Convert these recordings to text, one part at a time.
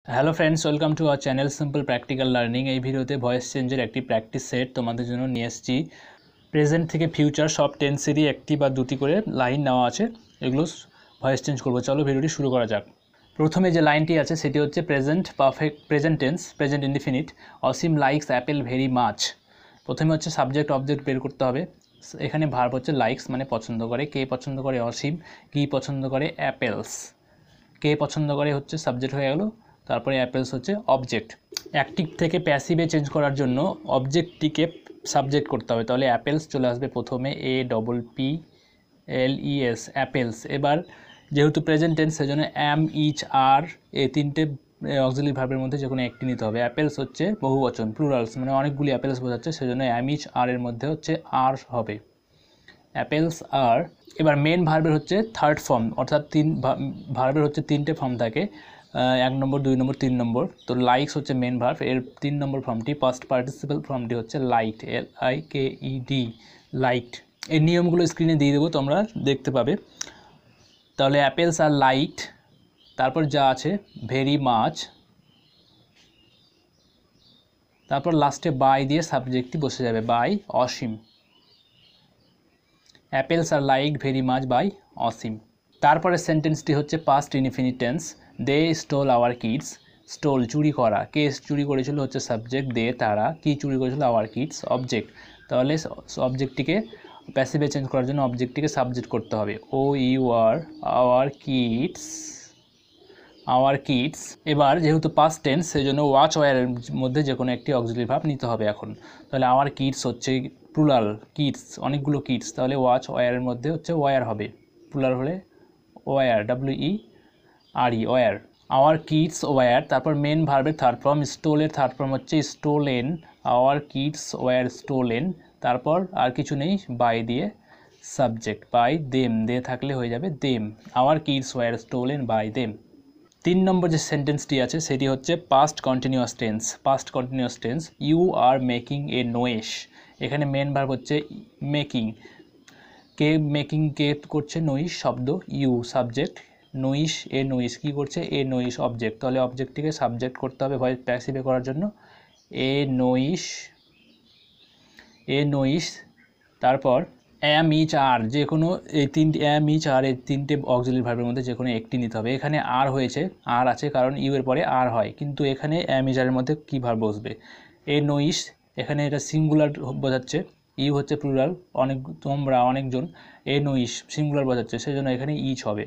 Hello friends, welcome to our channel simple practical learning. এই ভিডিওতে voice চেঞ্জের একটি প্র্যাকটিস সেট তোমাদের জন্য নিয়ে এসেছি। প্রেজেন্ট থেকে ফিউচার সব টেন্সেরই একটি বা দুটি করে লাইন নেওয়া আছে, এগুলো ভয়েস চেঞ্জ করবো। চলো ভিডিওটি শুরু করা যাক। প্রথমে যে লাইনটি আছে সেটি হচ্ছে present perfect, present tense, present indefinite. Asim likes apple very much. প্রথমে হচ্ছে সাবজেক্ট অবজেক্ট বের করতে হবে। এখানে ভার্ব হচ্ছে লাইকস মানে পছন্দ করে, কে পছন্দ করে অসীম, কি পছন্দ করে অ্যাপেলস। কে পছন্দ করে হচ্ছে সাবজেক্ট হয়ে গেল, তারপরে অ্যাপেলস হচ্ছে অবজেক্ট। অ্যাক্টিভ থেকে প্যাসিভে চেঞ্জ করার জন্য অবজেক্টটিকে সাবজেক্ট করতে হবে, তাহলে অ্যাপেলস চলে আসবে প্রথমে, APPLES অ্যাপেলস। এবার যেহেতু প্রেজেন্ট টেন্স সেজন্য অ্যাম, ইচ, আর এই তিনটে অক্সিলারি ভার্বের মধ্যে যে কোনো একটি নিতে হবে। অ্যাপেলস হচ্ছে বহুবচন, প্লুরালস মানে অনেকগুলি অ্যাপেলস বোঝাচ্ছে, সেজন্য অ্যাম, ইচ, আর এর মধ্যে হচ্ছে আর হবে, অ্যাপেলস আর। এবার মেন ভার্বের হচ্ছে থার্ড ফর্ম, অর্থাৎ ভার্বের হচ্ছে তিনটে ফর্ম থাকে, 1 নম্বর, 2 নম্বর, 3 নম্বর। তো লাইকস হচ্ছে মেন ভার্ব, এর 3 নম্বর ফর্মটি, পাস্ট পার্টিসিপল ফর্মটি হচ্ছে লাইকড, LIKED, লাইকড। এই নিয়মগুলো স্ক্রিনে দিয়ে দেবো, তোমরা দেখতে পাবে। তাহলে অ্যাপেলস আর লাইকড, তারপর যা আছে ভেরি মাচ, তারপর লাস্টে বাই দিয়ে সাবজেক্টটি বসে যাবে, by Asim. Apples are liked very much by Asim. তারপরে সেন্টেন্সটি হচ্ছে past indefinite tense. They stole our kids. Stole চুরি করা, কে চুরি করেছিল হচ্ছে সাবজেক্ট, দে তারা, কি চুরি করেছিল আওয়ার কিডস অবজেক্ট। তাহলে অবজেক্টটিকে প্যাসিভে চেঞ্জ করার জন্য অবজেক্টটিকে সাবজেক্ট করতে হবে, OUR our kids, our kids. এবার যেহেতু পাস্ট টেন্স সেজন্য ওয়াচ ওয়্যারের মধ্যে যে কোনো একটি অক্সিলারি ভার্ব নিতে হবে এখন। তাহলে আওয়ার কিডস হচ্ছে প্লুরাল, কিডস অনেকগুলো কিডস, তাহলে ওয়াচ ওয়্যারের মধ্যে হচ্ছে ওয়্যার হবে, প্লুরাল হলে were, WERE were. Our kids were, তারপর মেন ভার্বের থার্ড ফর্ম, স্টোলের থার্ড ফর্ম হচ্ছে stolen, our kids were stolen. তারপর আর কিছু নেই, বাই দিয়ে সাবজেক্ট, বাই দেম, দে থাকলে হয়ে যাবে them, our kids were stolen by them. 3 নম্বর যে সেন্টেন্সটি আছে সেটি হচ্ছে past continuous tense. Past continuous tense, you are making a noise. এখানে মেন ভার্ব হচ্ছে মেকিং, কে মেকিং, কে করছে নইস শব্দ, you subject, noise, a noise কী করছে, এ নইস অবজেক্ট। তাহলে অবজেক্টটিকে সাবজেক্ট করতে হবে ভয়েস প্যাসিভে করার জন্য, এ নইস, এ নইস। তারপর অ্যাম, ইচ, আর, যে কোনো এই তিনটি, অ্যাম, ইচ, আর এই তিনটে অক্সিলারি ভার্বের মধ্যে যে কোনো একটি নিতে হবে। এখানে আর হয়েছে, আর আছে কারণ ইউ এর পরে আর হয়, কিন্তু এখানে অ্যাম, ইচ, আরের মধ্যে কী ভার্ব বসবে, এ নইস। এখানে এটা সিঙ্গুলার বোঝাচ্ছে, ইউ হচ্ছে প্লুরাল, অনেক, তোমরা অনেকজন, এ নইস সিঙ্গুলার বোঝাচ্ছে, সেজন্য এখানে ইচ হবে,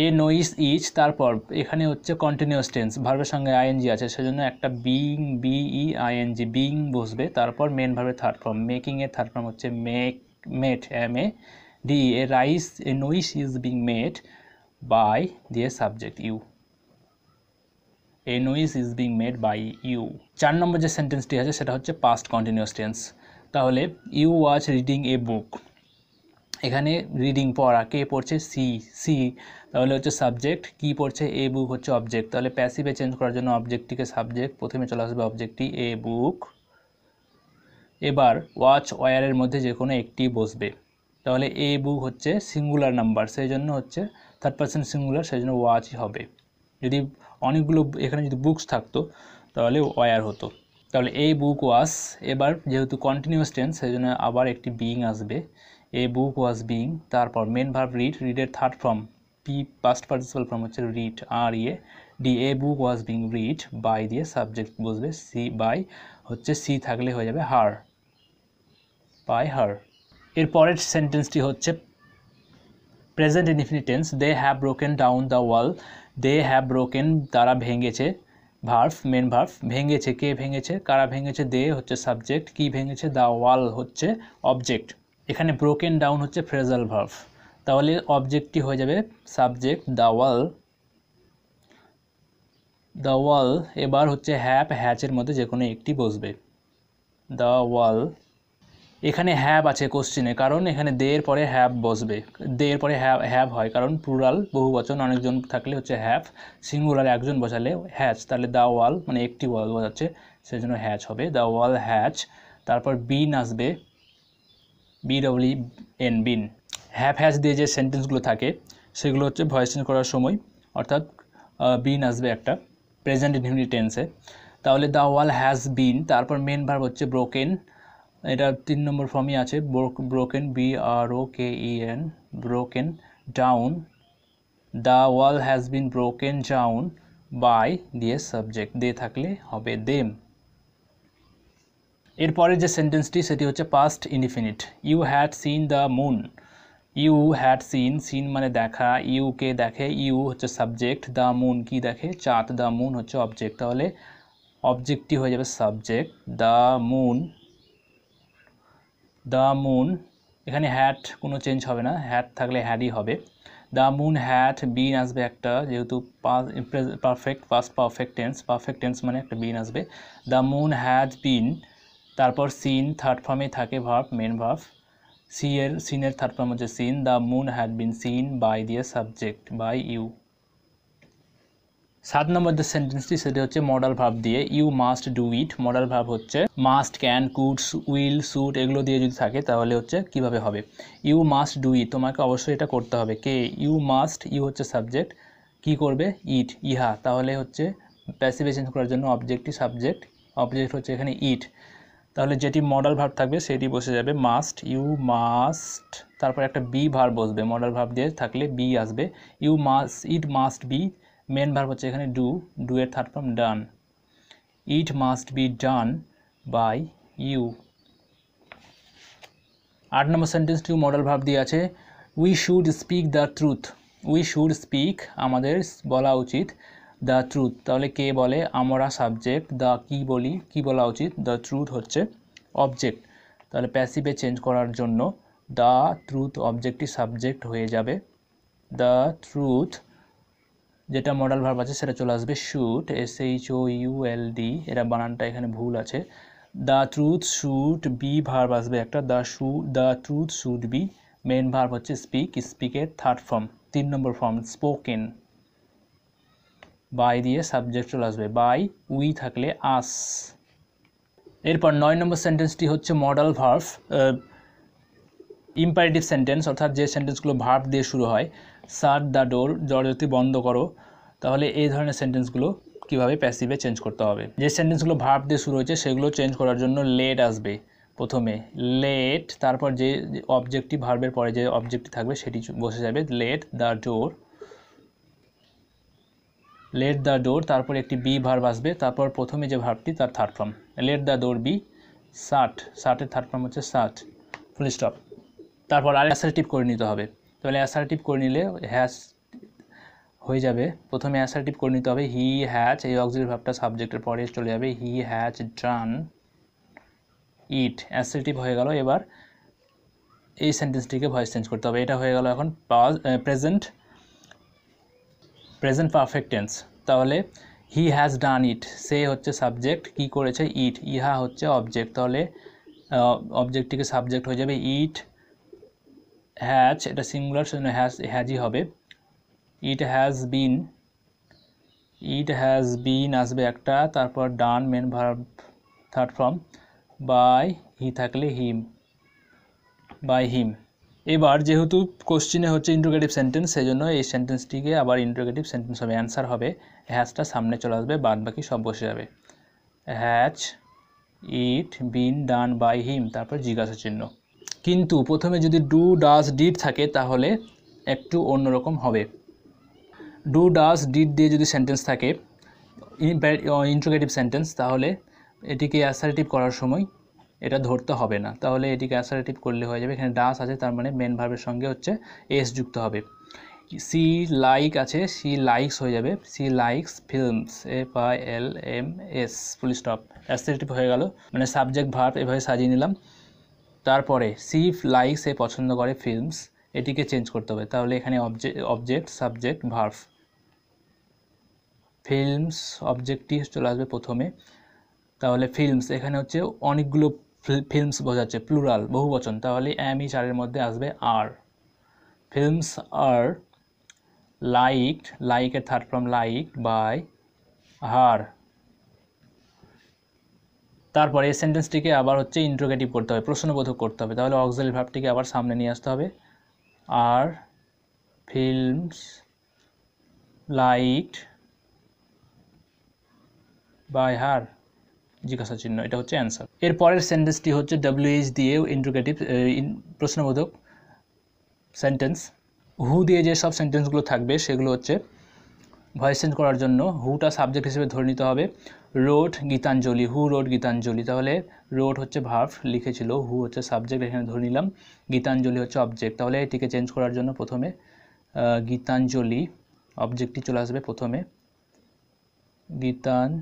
এ নইস ইচ। তারপর এখানে হচ্ছে কন্টিনিউয়াস টেন্স, ভার্বের সঙ্গে আইএনজি আছে, সেজন্য একটা বিইং, BEING, বিইং বসবে। তারপর মেন ভার্বের থার্ড ফর্ম, মেকিং এর থার্ড ফর্ম হচ্ছে made, MADE, a rice, a noise is being made by দিয়ে subject you, a noise is being made by you. 4 নম্বর যে সেন্টেন্সটি আছে সেটা হচ্ছে পাস্ট কন্টিনিউয়াস টেন্স। তাহলে you was reading a book, এখানে রিডিং পড়া, কে পড়ছে, সি, তাহলে হচ্ছে সাবজেক্ট, কি পড়ছে, এ বুক হচ্ছে অবজেক্ট। তাহলে প্যাসিভে চেঞ্জ করার জন্য অবজেক্টটিকে সাবজেক্ট, প্রথমে চলে আসবে অবজেক্টটি, এ বুক। এবার ওয়াচ ওয়্যারের মধ্যে যে কোনো একটি বসবে, তাহলে এ বুক হচ্ছে সিঙ্গুলার নাম্বার, সেই জন্য হচ্ছে থার্ড পারসন সিঙ্গুলার, সেই জন্য ওয়াচই হবে। যদি অনেকগুলো এখানে যদি বুকস থাকতো তাহলে ওয়্যার হতো। তাহলে এ বুক ওয়াজ, এবার যেহেতু কন্টিনিউয়াস টেন্স সেই জন্য আবার একটি বিইং আসবে, এ বুক ওয়াজ বিইং। তারপর মেন ভার্ব রিড, রিডের third form, past participle form হচ্ছে read, READ, a book was being read by দিয়ে সাবজেক্ট বসবে, সি, বাই হচ্ছে সি থাকলে হয়ে যাবে হার, বাই হার। এর পরের সেন্টেন্সটি হচ্ছে present indefinite tense, they have broken down the wall. They have broken, তারা ভেঙেছে, ভার্ভ, মেন ভার্ভ, ভেঙেছে, কে ভেঙেছে, কারা ভেঙেছে, দে হচ্ছে সাবজেক্ট, কি ভেঙেছে, দ্য ওয়াল হচ্ছে অবজেক্ট। এখানে ব্রোকেন ডাউন হচ্ছে ফ্রেজাল ভার্ভ, তাহলে অবজেক্টটি হয়ে যাবে সাবজেক্ট, দ্য ওয়াল, দ্য ওয়াল। এবার হচ্ছে হ্যাভ, হ্যাচের মধ্যে যে কোনো একটি বসবে, দ্য ওয়াল। এখানে হ্যাভ আছে কোশ্চেনে, কারণ এখানে দে এর পরে হ্যাভ বসবে, দে এর পরে হ্যাভ হয় কারণ প্লুরাল, বহুবচন অনেকজন থাকলে হচ্ছে হ্যাভ, সিঙ্গুলার একজন বসালে হ্যাচ। তাহলে দ্য ওয়াল মানে একটি ওয়াল বোঝাচ্ছে, সেই জন্য হ্যাচ হবে, দ্য ওয়াল হ্যাচ। তারপর বিন আসবে, BWN, বিন। হ্যাভ হ্যাচ দিয়ে যে সেন্টেন্সগুলো থাকে সেগুলো হচ্ছে ভয়েস চেঞ্জ করার সময়, অর্থাৎ বিন আসবে একটা প্রেজেন্ট ইনডিফিনিট টেন্সে। তাহলে দ্য ওয়াল হ্যাজ বিন, তারপর মেন ভার্ব হচ্ছে ব্রোকেন, এটা 3 নম্বর ফর্মই আছে, broken BROKEN, broken down, the wall has been broken down by দিয়ে সাবজেক্ট, দে থাকলে হবে দেম। এরপরে যে সেন্টেন্সটি সেটি হচ্ছে past indefinite. You had seen the moon, you had seen, seen মানে দেখা, ইউ কে দেখে, ইউ হচ্ছে সাবজেক্ট, দ্য মুন কি দেখে, চাঁদ, দ্য মুন হচ্ছে অবজেক্ট, তাহলে অবজেক্টটি হয়ে যাবে subject, the moon, the moon, এখানে হ্যাড কোনো চেঞ্জ হবে না, হ্যাড থাকলে হ্যাডই হবে। দ্য মুন হ্যাড বিন আসবে একটা, যেহেতু পারফেক্ট পাস্ট পারফেক্ট টেন্স মানে একটা বিন আসবে। দ্য মুন হ্যাড বিন, তারপর সিন থার্ড ফর্মে থাকে ভার্ব, মেন ভার্ব, সিনের থার্ড ফর্ম হচ্ছে seen, the moon had been seen by দিয়ে সাবজেক্ট বাই ইউ। 7 নম্বর যে সেন্টেন্সটি সেটি হচ্ছে মডাল ভার্ব দিয়ে, you must do it, modal verb হচ্ছে must, can, could, will, should এগুলো দিয়ে যদি থাকে তাহলে হচ্ছে কিভাবে হবে, ইউ মাস্ট ডু ইট, তোমাকে অবশ্যই এটা করতে হবে, কে, ইউ মাস্ট, ইউ হচ্ছে সাবজেক্ট, কি করবে, ইট, ইহা, তাহলে হচ্ছে প্যাসিভে চেঞ্জ করার জন্য অবজেক্টই সাবজেক্ট, অবজেক্ট হচ্ছে এখানে ইট, তাহলে যেটি মডাল ভার্ব থাকবে সেটি বসে যাবে মাস্ট, ইউ মাস্ট, তারপর একটা বি ভার্ব বসবে, মডাল ভার্ব দিয়ে থাকলে বি আসবে, you must, it must be, main verb হচ্ছে এখানে ডু, ডু এর third form done, it must be done by you. 8 নম্বর সেন্টেন্সটিও মডাল ভার্ব দিয়ে আছে, we should speak the truth, we should speak আমাদের বলা উচিত, দ্য ট্রুথ, তাহলে কে বলে, আমরা সাবজেক্ট, দ্য কি বলি, কি বলা উচিত, দ্য ট্রুথ হচ্ছে অবজেক্ট, তাহলে প্যাসিভে চেঞ্জ করার জন্য দ্য ট্রুথ অবজেক্টই সাবজেক্ট হয়ে যাবে, দ্য ট্রুথ, যেটা মডাল ভার্ব আছে সেটা চলে আসবে শুড, SHOULD, এটা বানানটা এখানে ভুল আছে, the truth should be verb আসবে একটা, the truth should be, main verb হচ্ছে স্পিক, স্পিকের থার্ড ফর্ম 3 নম্বর ফর্ম স্পোকেন, বাই দিয়ে সাবজেক্ট চলে আসবে, বাই উই থাকলে আস। এরপর 9 নম্বর সেন্টেন্সটি হচ্ছে মডাল ভার্ব ইম্পারেটিভ সেন্টেন্স, অর্থাৎ যে সেন্টেন্সগুলো ভার্ব দিয়ে শুরু হয়, শাট দ্য ডোর, দরজাটি বন্ধ করো, তাহলে এই ধরনের সেন্টেন্সগুলো কীভাবে প্যাসিভে চেঞ্জ করতে হবে, যে সেন্টেন্সগুলো ভার্ব দিয়ে শুরু হয়েছে সেগুলো চেঞ্জ করার জন্য লেট আসবে প্রথমে, লেট, তারপর যে অবজেক্টটি ভার্বের পরে যে অবজেক্টটি থাকবে সেটি বসে যাবে, late the door, late the ডোর, তারপর একটি বি ভার্ব আসবে, তারপর প্রথমে যে ভার্বটি তার third form, let the door be shut, শাটের থার্ড ফর্ম হচ্ছে শাট, ফুল স্টপ, তারপর আর অ্যাসার্টিভ করে নিতে হবে, তাহলে অ্যাসার্টিভ করে নিলে হ্যাজ হয়ে যাবে, প্রথমে অ্যাসার্টিভ করে নিতে হবে, হি হ্যাজ, এই অক্সিলারি ভার্বটা সাবজেক্টের পরে চলে যাবে, he has done it, assertive হয়ে গেল। এবার এই সেন্টেন্সটিকে ভয়েস চেঞ্জ করতে হবে, এটা হয়ে গেল এখন প্রেজেন্ট পারফেক্ট টেন্স, তাহলে হি হ্যাজ ডান ইট, সে হচ্ছে সাবজেক্ট, কি করেছে, ইট, ইহা হচ্ছে অবজেক্ট, তাহলে অবজেক্টটিকে সাবজেক্ট হয়ে যাবে, ইট হ্যাজ, এটা সিঙ্গুলার সেজন্য হ্যাজই হবে, ইট হ্যাজ বিন আসবে একটা, তারপর done main verb third form, by he থাকলে হিম, বাই হিম। এবার যেহেতু কোশ্চিনে হচ্ছে ইন্টারোগেটিভ সেন্টেন্স, সেই জন্য এই সেন্টেন্সটিকে আবার ইন্টারোগেটিভ সেন্টেন্স হবে, অ্যান্সার হবে, হ্যাজটা সামনে চলে আসবে, বাদ বাকি সব বসে যাবে, has it bin done by him, তারপর জিজ্ঞাসা চিহ্ন। কিন্তু প্রথমে যদি ডু ডাজ ডিড থাকে তাহলে একটু অন্যরকম হবে, ডু ডাজ ডিড দিয়ে যদি সেন্টেন্স থাকে ইন্টারোগেটিভ সেন্টেন্স, তাহলে এটিকে অ্যাসার্টিভ করার সময় এটা ধরতে হবে না, তাহলে এটিকে অ্যাসার্টিভ করলে হয়ে যাবে, এখানে ডাস আছে তার মানে মেন ভার্বের সঙ্গে হচ্ছে এস যুক্ত হবে, সি লাইক আছে, সি লাইকস হয়ে যাবে, she likes films, FILMS, full stop, assertive হয়ে গেল, মানে সাবজেক্ট ভার্ব এভাবে সাজিয়ে নিলাম, তারপরে সি লাইকস, এ পছন্দ করে ফিল্মস, এটিকে চেঞ্জ করতে হবে, তাহলে এখানে অবজেক্ট সাবজেক্ট ভার্ব, ফিল্মস অবজেক্টটি চলে আসবে প্রথমে, তাহলে ফিল্মস এখানে হচ্ছে অনেকগুলো ফিল্মস বোঝাচ্ছে, প্লুরাল বহুবচন, তাহলে আমি চারের মধ্যে আসবে আর, ফিল্মস আর লাইকড, লাইকের third form like by her, তারপরে এই সেন্টেন্সটিকে আবার হচ্ছে ইন্টারোগেটিভ করতে হবে, প্রশ্নবোধক করতে হবে, তাহলে অক্সিলারি ভার্বটিকে আবার সামনে নিয়ে আসতে হবে, আর ফিল্মস লাইকড বাই হার, জিজ্ঞাসা চিহ্ন, এটা হচ্ছে অ্যান্সার। এর পরের সেন্টেন্সটি হচ্ছে WH দিয়ে ইন্টারোগেটিভ প্রশ্নবোধক সেন্টেন্স। হু দিয়ে যে সব সেন্টেন্সগুলো থাকবে সেগুলো হচ্ছে ভয়েস চেঞ্জ করার জন্য হুটা সাবজেক্ট হিসেবে ধরে নিতে হবে। Road Gitanjali, who wrote Gitanjali, তাহলে রোড হচ্ছে ভার্ব লিখেছিল, হু হচ্ছে সাবজেক্ট, এখানে ধরে নিলাম, গীতাঞ্জলি হচ্ছে অবজেক্ট। তাহলে এটিকে চেঞ্জ করার জন্য প্রথমে গীতাঞ্জলি অবজেক্টটি চলে আসবে প্রথমে, গীতাঞ্জলি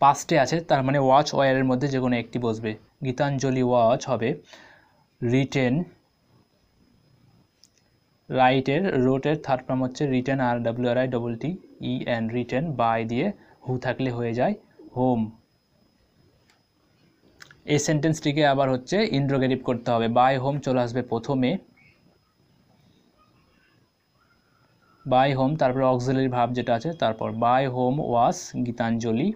পাস্টে আছে, তার মানে ওয়াচ ওয়ারের মধ্যে যে কোনো একটি বসবে। গীতাঞ্জলি ওয়াচ হবে রিটেন, রাইটের রোটের থার্ড ফর্ম হচ্ছে রিটেন, RWRITTEN, রিটেন বাই দিয়ে হু থাকলে হয়ে যায় হোম। এই সেন্টেন্সটিকে আবার হচ্ছে ইন্টারোগেটিভ করতে হবে, বাই হোম চলে আসবে প্রথমে, বাই হোম, তারপর অক্সিলারি ভার্ব যেটা আছে, তারপর by home was Gitanjali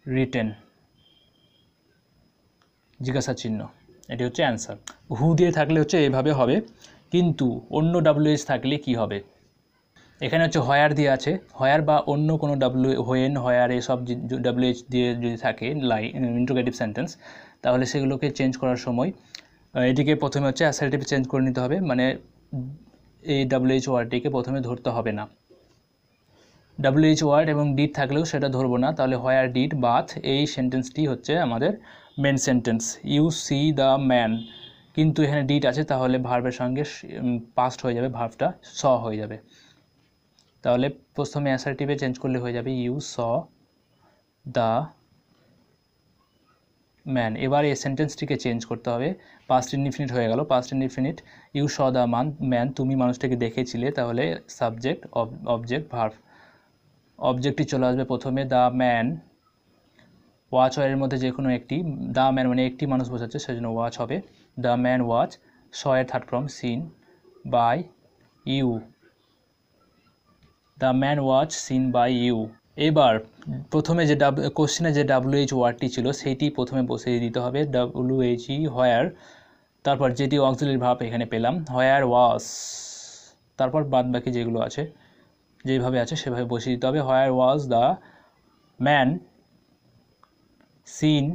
written, জিজ্ঞাসা চিহ্ন, এটি হচ্ছে অ্যান্সার। হু দিয়ে থাকলে হচ্ছে এইভাবে হবে, কিন্তু অন্য WH থাকলে কি হবে? এখানে হচ্ছে হয়ার দিয়ে আছে, হয়ার বা অন্য কোনো হোয়েন, হয়ার এসব WH দিয়ে যদি থাকে ইন্টারোগেটিভ সেন্টেন্স, তাহলে সেগুলোকে চেঞ্জ করার সময় এটিকে প্রথমে হচ্ছে অ্যাসার্টিভ চেঞ্জ করে নিতে হবে, মানে এই WH ওয়ার্ডটিকে প্রথমে ধরতে হবে না। WH ওয়ার্ড এবং ডিড থাকলেও সেটা ধরবো না, তাহলে হয়ার ডিড বাথ, এই সেন্টেন্সটি হচ্ছে আমাদের main sentence. You see the man, কিন্তু এখানে ডিড আছে, তাহলে ভার্বের সঙ্গে পাস্ট হয়ে যাবে, ভার্বটা স হয়ে যাবে, তাহলে প্রথমে অ্যাসার্টিভে চেঞ্জ করলে হয়ে যাবে ইউ স দ্য ম্যান। এবার এই সেন্টেন্সটিকে চেঞ্জ করতে হবে, পাস্ট ইনডিফিনিট হয়ে গেল, past indefinite, you saw the man, তুমি মানুষটাকে দেখেছিলে, তাহলে সাবজেক্ট অবজেক্ট ভার্ব, অবজেক্টটি চলে আসবে প্রথমে দ্য ম্যান, ওয়াচ ওয়ারের মধ্যে যে কোনো একটি, দ্য ম্যান মানে একটি মানুষ বোঝাচ্ছে সেজন্য ওয়াচ হবে, দ্য ম্যান ওয়াচ, স এর third form seen by you, the man was seen by you. এবার প্রথমে যে কোশ্চেনে যে WH ওয়ার্ডটি ছিল সেইটি প্রথমে বসিয়ে দিতে হবে, WHE হোয়ার, তারপর যেটি অক্সিলারি ভার্ব এখানে পেলাম হোয়ার ওয়াজ, তারপর বাদ বাকি যেগুলো আছে যেভাবে আছে সেভাবে বসিয়ে দিতে হবে, where was the man seen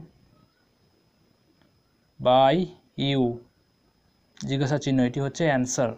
by you, জিজ্ঞাসা চিহ্ন, এটি হচ্ছে অ্যান্সার।